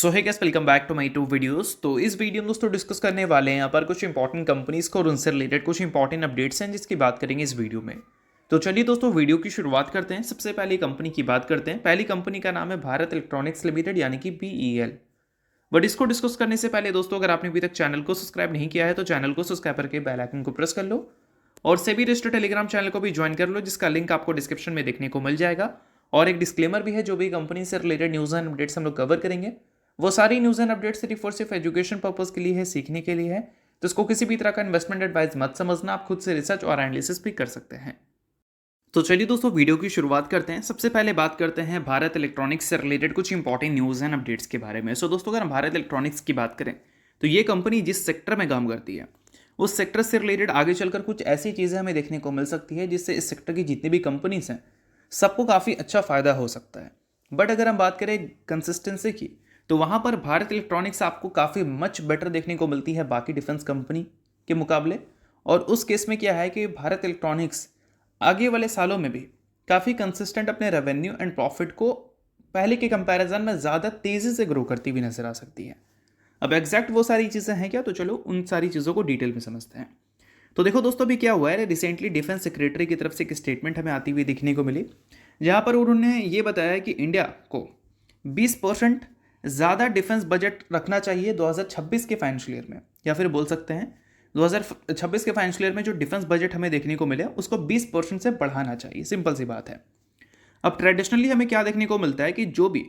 सो है guys, welcome back to my to videos. तो इस वीडियो में दोस्तों डिस्कस करने वाले हैं यहाँ पर कुछ इंपॉर्टेंट कंपनीज को और उनसे रिलेटेड कुछ इंपॉर्टेंट अपडेट्स हैं जिसकी बात करेंगे इस वीडियो में। तो चलिए दोस्तों वीडियो की शुरुआत करते हैं। सबसे पहले कंपनी की बात करते हैं। पहली कंपनी का नाम है भारत इलेक्ट्रॉनिक्स लिमिटेड यानी कि BEL। बट इसको डिस्कस करने से पहले दोस्तों अगर आपने अभी तक चैनल को सब्सक्राइब नहीं किया है तो चैनल को सब्सक्राइब करके बेल आइकन को प्रेस कर लो और सेबी रजिस्टर्ड टेलीग्राम चैनल को भी ज्वाइन कर लो जिसका लिंक आपको डिस्क्रिप्शन में देखने को मिल जाएगा। और एक डिस्क्लेमर भी है, जो भी कंपनी से रिलेटेड न्यूज़ एंड अपडेट्स हम लोग कवर करेंगे वो सारी न्यूज़ एंड अपडेट्स सिर्फ और सिर्फ एजुकेशन पर्पस के लिए है, सीखने के लिए है। तो इसको किसी भी तरह का इन्वेस्टमेंट एडवाइस मत समझना, आप खुद से रिसर्च और एनालिसिस भी कर सकते हैं। तो चलिए दोस्तों वीडियो की शुरुआत करते हैं। सबसे पहले बात करते हैं भारत इलेक्ट्रॉनिक्स से रिलेटेड कुछ इंपॉर्टेंट न्यूज़ एंड अपडेट्स के बारे में। सो दोस्तों अगर हम भारत इलेक्ट्रॉनिक्स की बात करें तो ये कंपनी जिस सेक्टर में काम करती है उस सेक्टर से रिलेटेड आगे चलकर कुछ ऐसी चीज़ें हमें देखने को मिल सकती है जिससे इस सेक्टर की जितनी भी कंपनीज हैं सबको काफ़ी अच्छा फ़ायदा हो सकता है। बट अगर हम बात करें कंसिस्टेंसी की तो वहाँ पर भारत इलेक्ट्रॉनिक्स आपको काफ़ी मच बेटर देखने को मिलती है बाकी डिफेंस कंपनी के मुकाबले। और उस केस में क्या है कि भारत इलेक्ट्रॉनिक्स आगे वाले सालों में भी काफ़ी कंसिस्टेंट अपने रेवेन्यू एंड प्रॉफिट को पहले के कंपैरिजन में ज़्यादा तेज़ी से ग्रो करती हुई नजर आ सकती है। अब एग्जैक्ट वो सारी चीज़ें हैं क्या, तो चलो उन सारी चीज़ों को डिटेल में समझते हैं। तो देखो दोस्तों अभी क्या हुआ है, रिसेंटली डिफेंस सेक्रेटरी की तरफ से एक स्टेटमेंट हमें आती हुई दिखने को मिली जहाँ पर उन्होंने ये बताया कि इंडिया को 20% ज़्यादा डिफेंस बजट रखना चाहिए 2026 के फाइनेंशियल ईयर में, या फिर बोल सकते हैं 2026 के फाइनेंशियल ईयर में जो डिफेंस बजट हमें देखने को मिले उसको 20% से बढ़ाना चाहिए। सिंपल सी बात है। अब ट्रेडिशनली हमें क्या देखने को मिलता है कि जो भी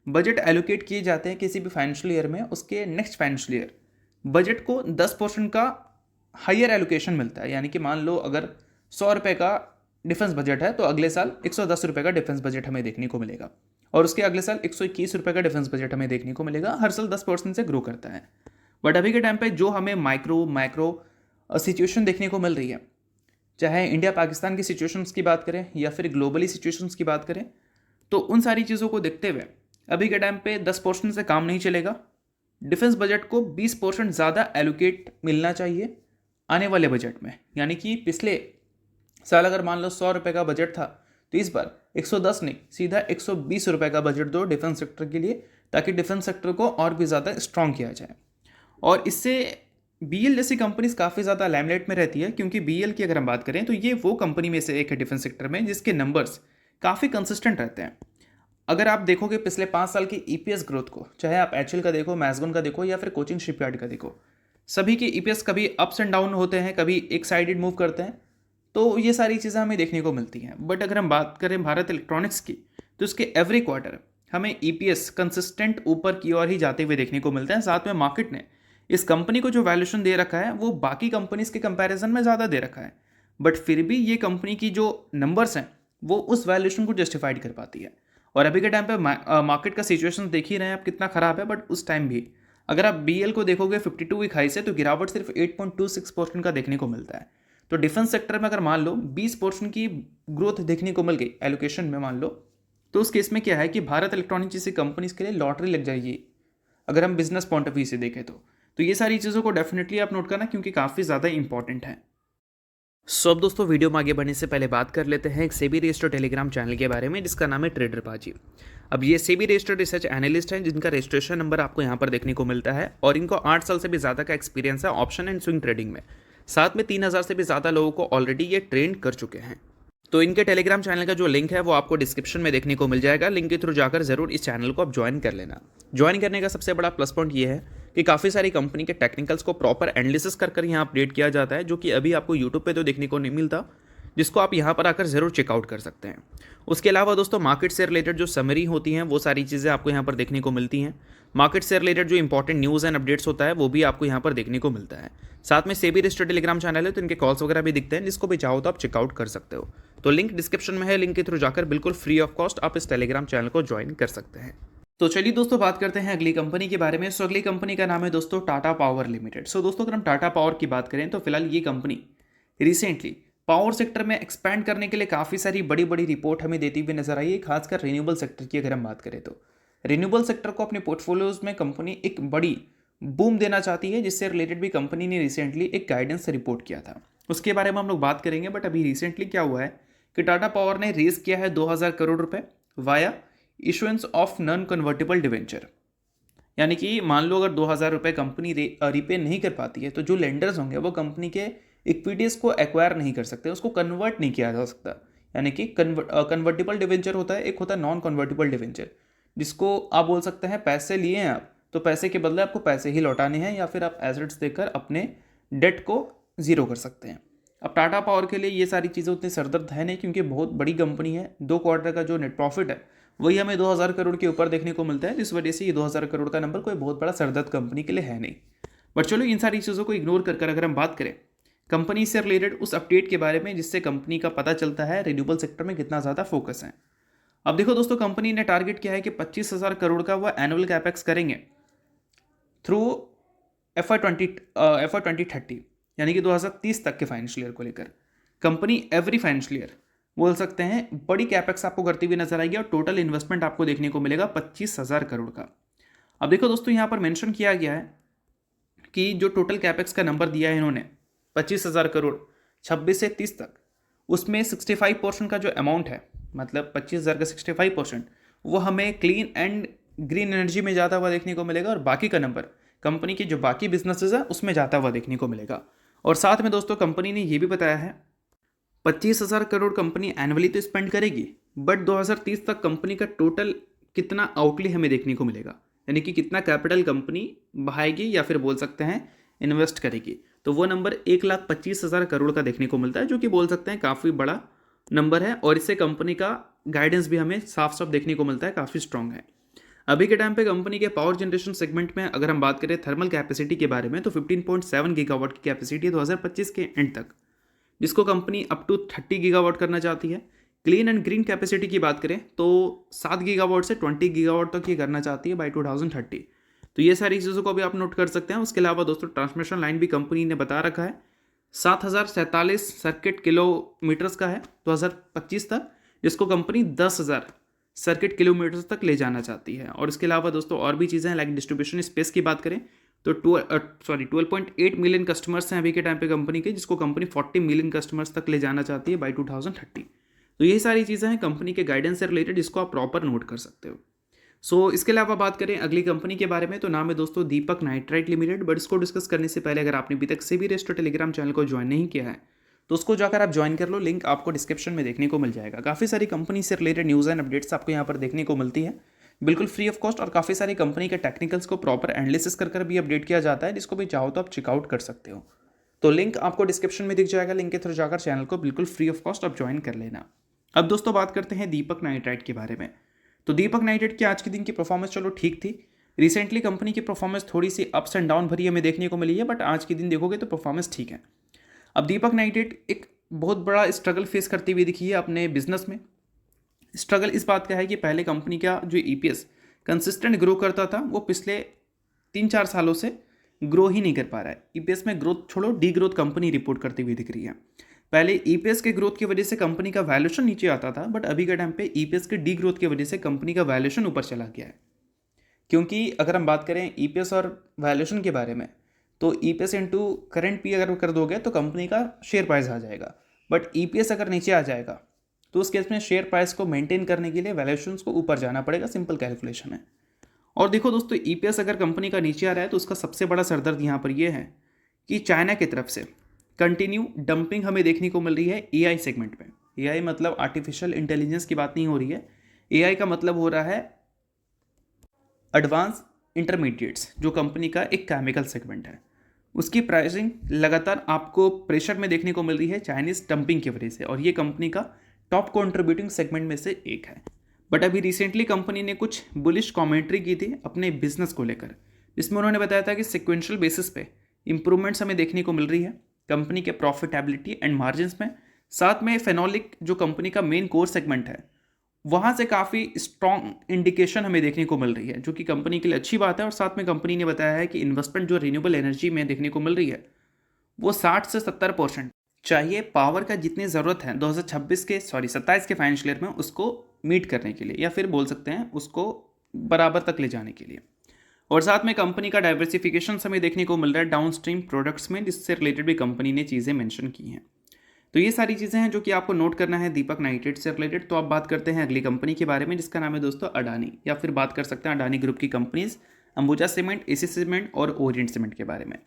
बजट एलोकेट किए जाते हैं किसी भी फाइनेंशियल ईयर में उसके नेक्स्ट फाइनेंशियल ईयर बजट को 10% का हायर एलोकेशन मिलता है। यानी कि मान लो अगर 100 रुपये का डिफेंस बजट है तो अगले साल 110 रुपये का डिफेंस बजट हमें देखने को मिलेगा और उसके अगले साल 121 रुपये का डिफेंस बजट हमें देखने को मिलेगा। हर साल 10% से ग्रो करता है। बट अभी के टाइम पे जो हमें माइक्रो सिचुएशन देखने को मिल रही है, चाहे इंडिया पाकिस्तान की सिचुएशंस की बात करें या फिर ग्लोबली सिचुएशंस की बात करें, तो उन सारी चीज़ों को देखते हुए अभी के टाइम पे 10% से काम नहीं चलेगा। डिफेंस बजट को 20% ज़्यादा एलोकेट मिलना चाहिए आने वाले बजट में। यानी कि पिछले साल अगर मान लो 100 रुपये का बजट था तो इस बार 110 नहीं, सीधा 120 रुपये का बजट दो डिफेंस सेक्टर के लिए, ताकि डिफेंस सेक्टर को और भी ज़्यादा स्ट्रॉन्ग किया जाए। और इससे BEL जैसी कंपनीज काफ़ी ज़्यादा लाइमलाइट में रहती है, क्योंकि BEL की अगर हम बात करें तो ये वो कंपनी में से एक है डिफेंस सेक्टर में जिसके नंबर्स काफ़ी कंसिस्टेंट रहते हैं। अगर आप देखोगे पिछले 5 साल की EPS ग्रोथ को, चाहे आप HL का देखो, मैजगन का देखो या फिर कोचिंग शिपयार्ड का देखो, सभी के EPS कभी अप्स एंड डाउन होते हैं, कभी एक साइडेड मूव करते हैं। तो ये सारी चीज़ें हमें देखने को मिलती हैं। बट अगर हम बात करें भारत इलेक्ट्रॉनिक्स की तो इसके एवरी क्वार्टर हमें EPS कंसिस्टेंट ऊपर की ओर ही जाते हुए देखने को मिलते हैं। साथ में मार्केट ने इस कंपनी को जो वैल्यूएशन दे रखा है वो बाकी कंपनीज के कंपैरिजन में ज़्यादा दे रखा है, बट फिर भी ये कंपनी की जो नंबर्स हैं वो उस वैल्यूएशन को जस्टिफाइड कर पाती है। और अभी के टाइम पे मार्केट का सिचुएशन देख ही रहे हैं आप कितना ख़राब है, बट उस टाइम भी अगर आप BEL को देखोगे 52 वीक हाई से तो गिरावट सिर्फ 8.26% का देखने को मिलता है। तो डिफेंस सेक्टर में अगर मान लो 20% की ग्रोथ देखने को मिल गई एलोकेशन में मान लो, तो उस केस में क्या है कि भारत इलेक्ट्रॉनिक जैसी कंपनीज के लिए लॉटरी लग जाएगी अगर हम बिजनेस पॉइंट ऑफ व्यू से देखें तो ये सारी चीज़ों को डेफिनेटली आप नोट करना, क्योंकि काफ़ी ज़्यादा इंपॉर्टेंट है। सो अब दोस्तों वीडियो में आगे बढ़ने से पहले बात कर लेते हैं एक सेबी रजिस्टर्ड टेलीग्राम चैनल के बारे में जिसका नाम है ट्रेडर पाजी। अब ये सेबी रजिस्टर्ड रिसर्च एनालिस्ट हैं जिनका रजिस्ट्रेशन नंबर आपको यहाँ पर देखने को मिलता है और इनको 8 साल से भी ज़्यादा का एक्सपीरियंस है ऑप्शन एंड स्विंग ट्रेडिंग में। साथ में 3000 से भी ज़्यादा लोगों को ऑलरेडी ये ट्रेन कर चुके हैं। तो इनके टेलीग्राम चैनल का जो लिंक है वो आपको डिस्क्रिप्शन में देखने को मिल जाएगा। लिंक के थ्रू जाकर जरूर इस चैनल को आप ज्वाइन कर लेना। ज्वाइन करने का सबसे बड़ा प्लस पॉइंट ये है कि काफ़ी सारी कंपनी के टेक्निकल्स को प्रॉपर एनालिसिस कर यहाँ अपडेट किया जाता है, जो कि अभी आपको यूट्यूब पे तो देखने को नहीं मिलता, जिसको आप यहाँ पर आकर ज़रूर चेकआउट कर सकते हैं। उसके अलावा दोस्तों मार्केट से रिलेटेड जो समरी होती हैं वो सारी चीज़ें आपको यहाँ पर देखने को मिलती हैं। मार्केट से रिलेटेड जो इंपॉर्टेंट न्यूज़ एंड अपडेट्स होता है वो भी आपको यहाँ पर देखने को मिलता है। साथ में सेबी रजिस्टर्ड टेलीग्राम चैनल है तो इनके कॉल्स वगैरह भी दिखते हैं, जिसको भी चाहो तो आप चेकआउट कर सकते हो। तो लिंक डिस्क्रिप्शन में है, लिंक के थ्रू जाकर बिल्कुल फ्री ऑफ कॉस्ट आप इस टेलीग्राम चैनल को ज्वाइन कर सकते हैं। तो चलिए दोस्तों बात करते हैं अगली कंपनी के बारे में। सो अगली कंपनी का नाम है दोस्तों टाटा पावर लिमिटेड। सो दोस्तों अगर हम टाटा पावर की बात करें तो फिलहाल ये कंपनी रिसेंटली पावर सेक्टर में एक्सपैंड करने के लिए काफ़ी सारी बड़ी बड़ी रिपोर्ट हमें देती हुई नजर आई है। खासकर रिन्यूएबल सेक्टर की अगर हम बात करें तो रिन्यूएबल सेक्टर को अपने पोर्टफोलियोज में कंपनी एक बड़ी बूम देना चाहती है, जिससे रिलेटेड भी कंपनी ने रिसेंटली एक गाइडेंस रिपोर्ट किया था। उसके बारे में हम लोग बात करेंगे। बट अभी रिसेंटली क्या हुआ है कि टाटा पावर ने रेज किया है 2000 करोड़ रुपए via issuance of non convertible debenture. यानी कि मान लो अगर 2,000 रुपये कंपनी रिपे नहीं कर पाती है तो जो लेंडर्स होंगे वो कंपनी के इक्विटीज़ को एक्वायर नहीं कर सकते, उसको कन्वर्ट नहीं किया जा सकता। यानी कि कन्वर्टिबल डिवेंचर होता है, एक होता है नॉन कन्वर्टिबल डिवेंचर, जिसको आप बोल सकते हैं पैसे लिए हैं आप तो पैसे के बदले आपको पैसे ही लौटाने हैं, या फिर आप एसेट्स देकर अपने डेट को ज़ीरो कर सकते हैं। अब टाटा पावर के लिए ये सारी चीज़ें उतनी सरदर्द है नहीं, क्योंकि बहुत बड़ी कंपनी है। 2 क्वार्टर का जो नेट प्रॉफिट है वही हमें 2,000 करोड़ के ऊपर देखने को मिलता है, जिस वजह से ये 2,000 करोड़ का नंबर कोई बहुत बड़ा सरदर्द कंपनी के लिए है नहीं। बट चलो इन सारी चीज़ों को इग्नोर कर अगर हम बात करें कंपनी से रिलेटेड उस अपडेट के बारे में जिससे कंपनी का पता चलता है रिन्यूएबल सेक्टर में कितना ज़्यादा फोकस है। अब देखो दोस्तों, कंपनी ने टारगेट किया है कि 25,000 करोड़ का वह एनुअल कैपेक्स करेंगे थ्रू FY 2030, यानी कि 2030 तक के फाइनेंशियल ईयर को लेकर कंपनी एवरी फाइनेंशियल ईयर बोल सकते हैं बड़ी कैपेक्स आपको करती हुई नजर आएगी, और टोटल इन्वेस्टमेंट आपको देखने को मिलेगा 25,000 करोड़ का। अब देखो दोस्तों, यहाँ पर मेंशन किया गया है कि जो टोटल कैपेक्स का नंबर दिया है इन्होंने 25,000 करोड़ 26 से 30 तक, उसमें 65% का जो अमाउंट है, मतलब 25,000 का 65% वो हमें क्लीन एंड ग्रीन एनर्जी में जाता हुआ देखने को मिलेगा, और बाकी का नंबर कंपनी के जो बाकी बिजनेसेस है उसमें जाता हुआ देखने को मिलेगा। और साथ में दोस्तों कंपनी ने ये भी बताया है 25,000 करोड़ कंपनी एनुअली तो स्पेंड करेगी, बट 2030 तक कंपनी का टोटल कितना आउटले हमें देखने को मिलेगा, यानी कि कितना कैपिटल कंपनी बहाएगी या फिर बोल सकते हैं इन्वेस्ट करेगी, तो वो नंबर 1,25,000 करोड़ का देखने को मिलता है, जो कि बोल सकते हैं काफ़ी बड़ा नंबर है। और इससे कंपनी का गाइडेंस भी हमें साफ साफ देखने को मिलता है, काफ़ी स्ट्रांग है। अभी के टाइम पे कंपनी के पावर जनरेशन सेगमेंट में अगर हम बात करें थर्मल कैपेसिटी के बारे में, तो 15.7 गीगावाट की कैपेसिटी है 2025 के एंड तक, जिसको कंपनी अप टू 30 गीगावाट करना चाहती है। क्लीन एंड ग्रीन कैपेसिटी की बात करें तो 7 गीगावाट से 20 गीगावाट तक ये करना चाहती है बाई 2030। तो ये सारी चीज़ों को भी आप नोट कर सकते हैं। उसके अलावा दोस्तों ट्रांसमिशन लाइन भी कंपनी ने बता रखा है 7,047 सर्किट किलोमीटर्स का है 2025 तक, जिसको कंपनी 10,000 सर्किट किलोमीटर्स तक ले जाना चाहती है। और इसके अलावा दोस्तों और भी चीज़ें हैं, लाइक डिस्ट्रीब्यूशन स्पेस की बात करें तो 12.8 मिलियन कस्टमर्स हैं अभी के टाइम पे कंपनी के, जिसको कंपनी 40 मिलियन कस्टमर्स तक ले जाना चाहती है बाई 2030। तो यही सारी चीज़ें हैं कंपनी के गाइडेंस से रिलेटेड, जिसको आप प्रॉपर नोट कर सकते हो। सो इसके अलावा बात करें अगली कंपनी के बारे में, तो नाम है दोस्तों दीपक नाइट्राइट लिमिटेड। बट इसको डिस्कस करने से पहले अगर आपने अभी तक से भी रेस्टो टेलीग्राम चैनल को ज्वाइन नहीं किया है तो उसको जाकर आप ज्वाइन कर लो, लिंक आपको डिस्क्रिप्शन में देखने को मिल जाएगा। काफ़ी सारी कंपनी से रिलेटेड न्यूज़ एंड अपडेट्स आपको यहाँ पर देखने को मिलती है, बिल्कुल फ्री ऑफ कॉस्ट, और काफ़ी सारी कंपनी के टेक्निकल्स को प्रॉपर एनालिसिस कर भी अपडेट किया जाता है, जिसको भी चाहो तो आप चेकआउट कर सकते हो। तो लिंक आपको डिस्क्रिप्शन में दिख जाएगा, लिंक के थ्रू जाकर चैनल को बिल्कुल फ्री ऑफ कॉस्ट आप ज्वाइन कर लेना। अब दोस्तों बात करते हैं दीपक नाइट्राइट के बारे में। तो दीपक नाइट्राइट की आज के दिन की परफॉर्मेंस चलो ठीक थी। रिसेंटली कंपनी की परफॉर्मेंस थोड़ी सी अप्स एंड डाउन भरी हमें देखने को मिली है, बट आज के दिन देखोगे तो परफॉर्मेंस ठीक है। अब दीपक नाइट्राइट एक बहुत बड़ा स्ट्रगल फेस करती हुई दिखी है अपने बिजनेस में। स्ट्रगल इस बात का है कि पहले कंपनी का जो ईपीएस कंसिस्टेंट ग्रो करता था, वो पिछले 3-4 सालों से ग्रो ही नहीं कर पा रहा है। ईपीएस में ग्रोथ छोड़ो, डी ग्रोथ कंपनी रिपोर्ट करती हुई दिख रही है। पहले ईपीएस के ग्रोथ की वजह से कंपनी का वैल्यूएशन नीचे आता था, बट अभी के टाइम पे ईपीएस के डी ग्रोथ की वजह से कंपनी का वैल्यूएशन ऊपर चला गया है। क्योंकि अगर हम बात करें ईपीएस और वैल्यूएशन के बारे में, तो ईपीएस इंटू करंट पी अगर कर दोगे तो कंपनी का शेयर प्राइस आ जाएगा, बट ईपीएस अगर नीचे आ जाएगा तो उस केस में शेयर प्राइस को मेंटेन करने के लिए वैल्यूएशंस को ऊपर जाना पड़ेगा, सिंपल कैलकुलेशन है। और देखो दोस्तों, ईपीएस अगर कंपनी का नीचे आ रहा है तो उसका सबसे बड़ा सरदर्द यहाँ पर यह है कि चाइना की तरफ से कंटिन्यू डंपिंग हमें देखने को मिल रही है एआई सेगमेंट में। एआई मतलब आर्टिफिशियल इंटेलिजेंस की बात नहीं हो रही है, एआई का मतलब हो रहा है एडवांस इंटरमीडिएट्स, जो कंपनी का एक केमिकल सेगमेंट है। उसकी प्राइसिंग लगातार आपको प्रेशर में देखने को मिल रही है चाइनीज डंपिंग की वजह से, और ये कंपनी का टॉप कंट्रीब्यूटिंग सेगमेंट में से एक है। बट अभी रिसेंटली कंपनी ने कुछ बुलिश कमेंट्री की थी अपने बिजनेस को लेकर, जिसमें उन्होंने बताया था कि सिक्वेंशियल बेसिस पे इंप्रूवमेंट्स हमें देखने को मिल रही है कंपनी के प्रॉफिटेबिलिटी एंड मार्जिन्स में। साथ में फेनोलिक जो कंपनी का मेन कोर सेगमेंट है, वहाँ से काफ़ी स्ट्रॉन्ग इंडिकेशन हमें देखने को मिल रही है, जो कि कंपनी के लिए अच्छी बात है। और साथ में कंपनी ने बताया है कि इन्वेस्टमेंट जो रिन्यूएबल एनर्जी में देखने को मिल रही है वो 60 से 70% चाहिए पावर का जितनी ज़रूरत है 27 के फाइनेंशियल ईयर में उसको मीट करने के लिए, या फिर बोल सकते हैं उसको बराबर तक ले जाने के लिए। और साथ में कंपनी का डाइवर्सिफिकेशन हमें देखने को मिल रहा है डाउनस्ट्रीम प्रोडक्ट्स में, जिससे रिलेटेड भी कंपनी ने चीज़ें मेंशन की हैं। तो ये सारी चीज़ें हैं जो कि आपको नोट करना है दीपक नाइट्राइट से रिलेटेड। तो आप बात करते हैं अगली कंपनी के बारे में, जिसका नाम है दोस्तों अडानी, या फिर बात कर सकते हैं अडानी ग्रुप की companies Ambuja cement, AC cement और ओरिएंट सीमेंट के बारे में,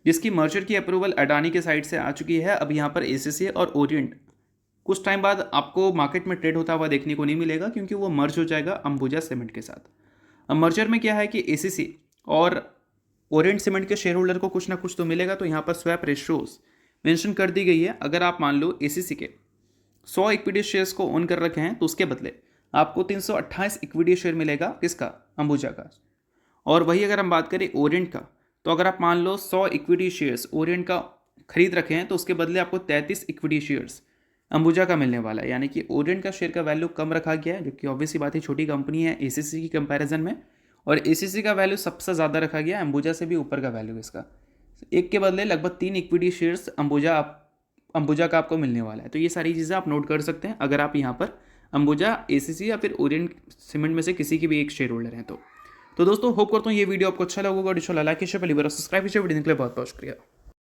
जिसकी मर्जर की अप्रूवल अडानी के साइड से आ चुकी है। अब यहाँ पर एसीसी और ओरिएंट कुछ टाइम बाद आपको मार्केट में ट्रेड होता हुआ देखने को नहीं मिलेगा, क्योंकि वो मर्ज हो जाएगा अंबुजा सीमेंट के साथ। अब मर्जर में क्या है कि एसीसी और ओरिएंट सीमेंट के शेयर होल्डर को कुछ ना कुछ तो मिलेगा, तो यहाँ पर स्वैप रेशियोज मेंशन कर दी गई है। अगर आप मान लो एसीसी के 100 इक्विटी शेयर्स को ओन कर रखे हैं, तो उसके बदले आपको 328 इक्विटी शेयर मिलेगा, किसका? अंबुजा का। और वही अगर हम बात करें ओरिएंट का, तो अगर आप मान लो 100 इक्विटी शेयर्स ओरिएंट का खरीद रखे हैं, तो उसके बदले आपको 33 इक्विटी शेयर्स अंबुजा का मिलने वाला है। यानी कि ओरिएंट का शेयर का वैल्यू कम रखा गया है, जो कि ऑब्वियसली बात है, छोटी कंपनी है एसीसी की कंपैरिजन में, और एसीसी का वैल्यू सबसे ज़्यादा रखा गया है, अंबुजा से भी ऊपर का वैल्यू इसका। एक के बदले लगभग 3 इक्विटी शेयर्स अंबुजा का आपको मिलने वाला है। तो ये सारी चीज़ें आप नोट कर सकते हैं अगर आप यहाँ पर अंबुजा, एसीसी या फिर ओरिएंट सीमेंट में से किसी की भी एक शेयर होल्डर हैं तो दोस्तों होप करता हूँ ये वीडियो आपको अच्छा लगा होगा। लाइक कीजिए, पहली बार सब्सक्राइब कीजिए। वीडियो के लिए बहुत बहुत शुक्रिया।